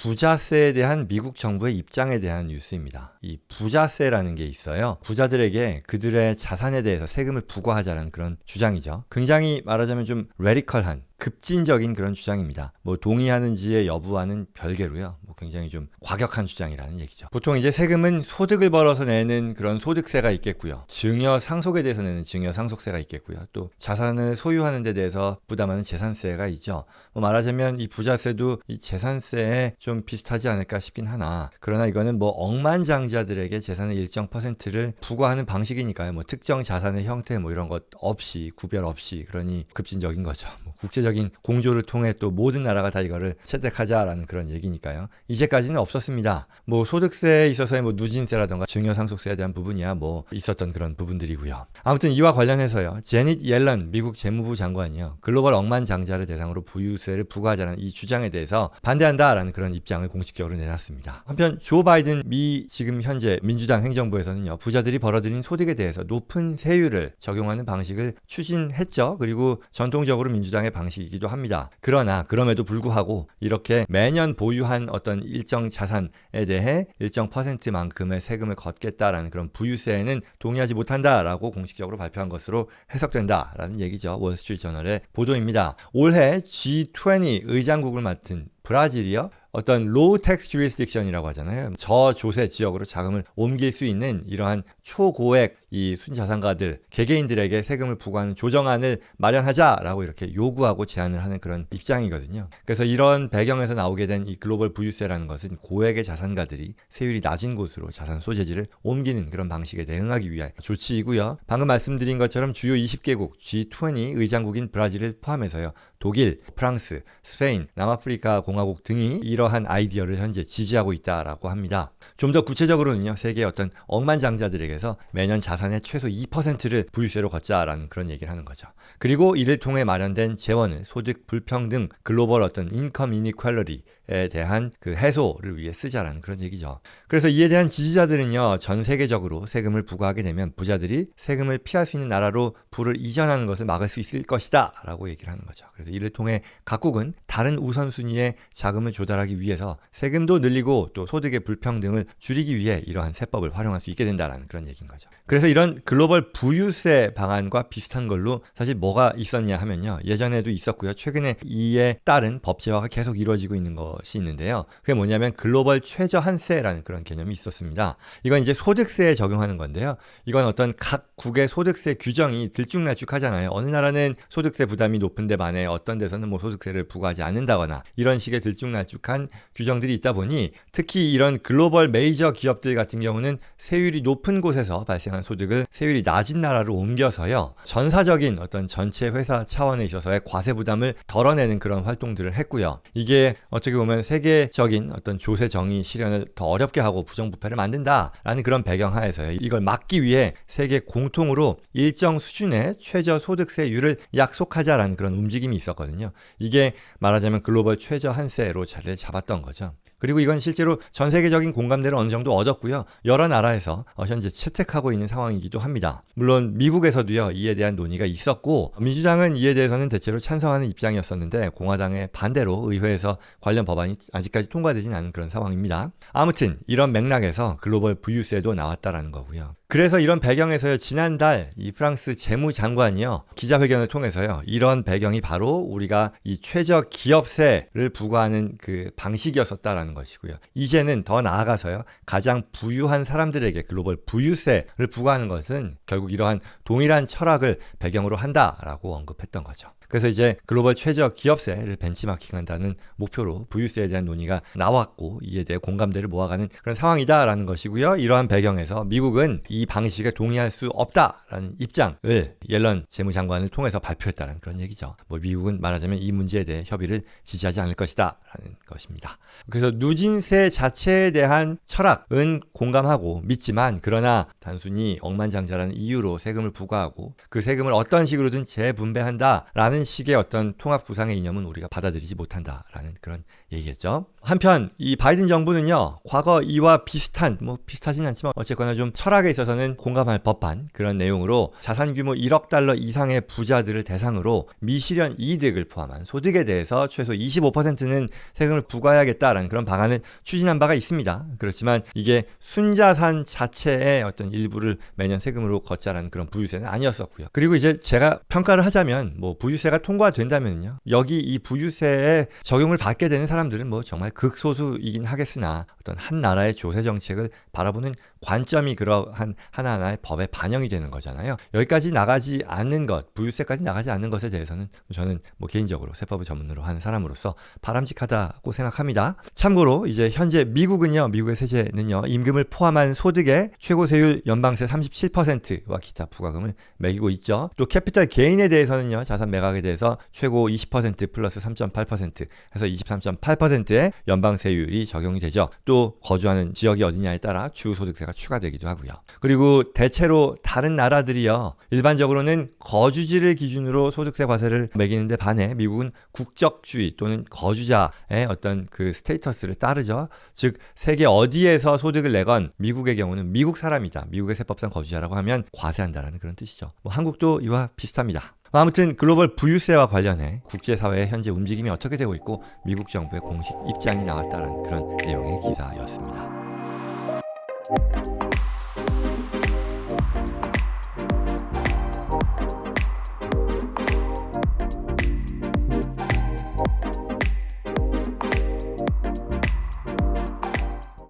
부자세에 대한 미국 정부의 입장에 대한 뉴스입니다. 이 부자세라는 게 있어요. 부자들에게 그들의 자산에 대해서 세금을 부과하자는 그런 주장이죠. 굉장히 말하자면 좀 레디컬한 급진적인 그런 주장입니다. 뭐 동의하는지의 여부와는 별개로요. 뭐 굉장히 좀 과격한 주장이라는 얘기죠. 보통 이제 세금은 소득을 벌어서 내는 그런 소득세가 있겠고요. 증여 상속에 대해서 내는 증여 상속세가 있겠고요. 또 자산을 소유하는 데 대해서 부담하는 재산세가 있죠. 뭐 말하자면 이 부자세도 이 재산세에 좀 비슷하지 않을까 싶긴 하나, 그러나 이거는 뭐 억만장자들에게 재산의 일정 퍼센트를 부과하는 방식이니까요. 뭐 특정 자산의 형태 뭐 이런 것 없이, 구별 없이, 그러니 급진적인 거죠. 뭐 국제적인 공조를 통해 또 모든 나라가 다 이거를 채택하자라는 그런 얘기니까요. 이제까지는 없었습니다. 뭐 소득세에 있어서의 뭐 누진세라든가 증여상속세에 대한 부분이야 뭐 있었던 그런 부분들이고요. 아무튼 이와 관련해서요, 제닛 옐런 미국 재무부 장관이요, 글로벌 억만장자를 대상으로 부유세를 부과하자는 이 주장에 대해서 반대한다라는 그런 입장을 공식적으로 내놨습니다. 한편 조 바이든 미 지금 현재 민주당 행정부에서는요, 부자들이 벌어들인 소득에 대해서 높은 세율을 적용하는 방식을 추진했죠. 그리고 전통적으로 민주당의 방식이기도 합니다. 그러나 그럼에도 불구하고 이렇게 매년 보유한 어떤 일정 자산에 대해 일정 퍼센트만큼의 세금을 걷겠다라는 그런 부유세에는 동의하지 못한다라고 공식적으로 발표한 것으로 해석된다라는 얘기죠. 월스트리트저널의 보도입니다. 올해 G20 의장국을 맡은 브라질이요, 어떤 low tax jurisdiction이라고 하잖아요. 저조세 지역으로 자금을 옮길 수 있는 이러한 초고액 이 순자산가들, 개개인들에게 세금을 부과하는 조정안을 마련하자라고 이렇게 요구하고 제안을 하는 그런 입장이거든요. 그래서 이런 배경에서 나오게 된 이 글로벌 부유세라는 것은 고액의 자산가들이 세율이 낮은 곳으로 자산 소재지를 옮기는 그런 방식에 대응하기 위한 조치이고요. 방금 말씀드린 것처럼 주요 20개국 G20 의장국인 브라질을 포함해서요, 독일, 프랑스, 스페인, 남아프리카 공화국 등이 이러한 아이디어를 현재 지지하고 있다라고 합니다. 좀 더 구체적으로는요, 세계의 어떤 억만장자들에게서 매년 자산의 최소 2%를 부유세로 걷자라는 그런 얘기를 하는 거죠. 그리고 이를 통해 마련된 재원을 소득 불평등, 글로벌 어떤 인컴 이니퀄리티에 대한 그 해소를 위해 쓰자라는 그런 얘기죠. 그래서 이에 대한 지지자들은요, 전 세계적으로 세금을 부과하게 되면 부자들이 세금을 피할 수 있는 나라로 부를 이전하는 것을 막을 수 있을 것이다 라고 얘기를 하는 거죠. 그래서 이를 통해 각국은 다른 우선순위의 자금을 조달하기 위해서 세금도 늘리고 또 소득의 불평등을 줄이기 위해 이러한 세법을 활용할 수 있게 된다는 그런 얘기인 거죠. 그래서 이런 글로벌 부유세 방안과 비슷한 걸로 사실 뭐가 있었냐 하면요, 예전에도 있었고요, 최근에 이에 따른 법제화가 계속 이루어지고 있는 것이 있는데요. 그게 뭐냐면 글로벌 최저한세라는 그런 개념이 있었습니다. 이건 이제 소득세에 적용하는 건데요. 이건 어떤 각 국의 소득세 규정이 들쭉날쭉하잖아요. 어느 나라는 소득세 부담이 높은데 반해 어떤 데서는 뭐 소득세를 부과하지 않는다거나 이런 식의 들쭉날쭉한 규정들이 있다 보니 특히 이런 글로벌 메이저 기업들 같은 경우는 세율이 높은 곳에서 발생한 소득을 세율이 낮은 나라로 옮겨서요, 전사적인 어떤 전체 회사 차원에 있어서의 과세 부담을 덜어내는 그런 활동들을 했고요. 이게 어떻게 보면 세계적인 어떤 조세 정의 실현을 더 어렵게 하고 부정부패를 만든다라는 그런 배경 하에서요, 이걸 막기 위해 세계 공통으로 일정 수준의 최저 소득세율을 약속하자라는 그런 움직임이 있었거든요. 이게 말하자면 글로벌 최저한세로 자리를 잡았던 거죠. 그리고 이건 실제로 전 세계적인 공감대를 어느 정도 얻었고요, 여러 나라에서 현재 채택하고 있는 상황이기도 합니다. 물론 미국에서도요, 이에 대한 논의가 있었고 민주당은 이에 대해서는 대체로 찬성하는 입장이었었는데 공화당의 반대로 의회에서 관련 법안이 아직까지 통과되진 않은 그런 상황입니다. 아무튼 이런 맥락에서 글로벌 부유세도 나왔다라는 거고요. 그래서 이런 배경에서요, 지난달 이 프랑스 재무장관이요, 기자회견을 통해서요, 이런 배경이 바로 우리가 이 최저 기업세를 부과하는 그 방식이었었다라는 것이고요. 이제는 더 나아가서요, 가장 부유한 사람들에게 글로벌 부유세를 부과하는 것은 결국 이러한 동일한 철학을 배경으로 한다라고 언급했던 거죠. 그래서 이제 글로벌 최저 기업세를 벤치마킹한다는 목표로 부유세에 대한 논의가 나왔고 이에 대해 공감대를 모아가는 그런 상황이다라는 것이고요. 이러한 배경에서 미국은 이 방식에 동의할 수 없다라는 입장을 옐런 재무장관을 통해서 발표했다는 그런 얘기죠. 뭐 미국은 말하자면 이 문제에 대해 협의를 지지하지 않을 것이다라는 것입니다. 그래서 누진세 자체에 대한 철학은 공감하고 믿지만, 그러나 단순히 억만장자라는 이유로 세금을 부과하고 그 세금을 어떤 식으로든 재분배한다라는 식의 어떤 통합 구상의 이념은 우리가 받아들이지 못한다라는 그런 얘기겠죠. 한편 이 바이든 정부는요, 과거 이와 비슷한, 뭐 비슷하진 않지만 어쨌거나 좀 철학에 있어서는 공감할 법한 그런 내용으로 자산 규모 1억 달러 이상의 부자들을 대상으로 미실현 이득을 포함한 소득에 대해서 최소 25%는 세금을 부과해야겠다라는 그런 방안을 추진한 바가 있습니다. 그렇지만 이게 순자산 자체의 어떤 일부를 매년 세금으로 걷자라는 그런 부유세는 아니었었고요. 그리고 이제 제가 평가를 하자면 뭐 부유세가 통과된다면요, 여기 이 부유세에 적용을 받게 되는 사람들은 뭐 정말 극소수이긴 하겠으나 어떤 한 나라의 조세 정책을 바라보는 관점이 그러한 하나하나의 법에 반영이 되는 거잖아요. 여기까지 나가지 않는 것, 부유세까지 나가지 않는 것에 대해서는 저는 뭐 개인적으로 세법을 전문으로 하는 사람으로서 바람직하다고 생각합니다. 참고로 이제 현재 미국은요, 미국의 세제는요, 임금을 포함한 소득의 최고 세율 연방세 37%와 기타 부과금을 매기고 있죠. 또 캐피탈 게인에 대해서는요, 자산 매각에 대해서 최고 20% 플러스 3.8% 해서 23.8%의 연방세율이 적용이 되죠. 또 거주하는 지역이 어디냐에 따라 주소득세가 추가되기도 하고요. 그리고 대체로 다른 나라들이요, 일반적으로는 거주지를 기준으로 소득세 과세를 매기는데 반해 미국은 국적주의 또는 거주자의 어떤 그 스테이터스를 따르죠. 즉 세계 어디에서 소득을 내건 미국의 경우는 미국 사람이다, 미국의 세법상 거주자라고 하면 과세한다라는 그런 뜻이죠. 뭐 한국도 이와 비슷합니다. 아무튼 글로벌 부유세와 관련해 국제사회의 현재 움직임이 어떻게 되고 있고 미국 정부의 공식 입장이 나왔다는 그런 내용의 기사였습니다.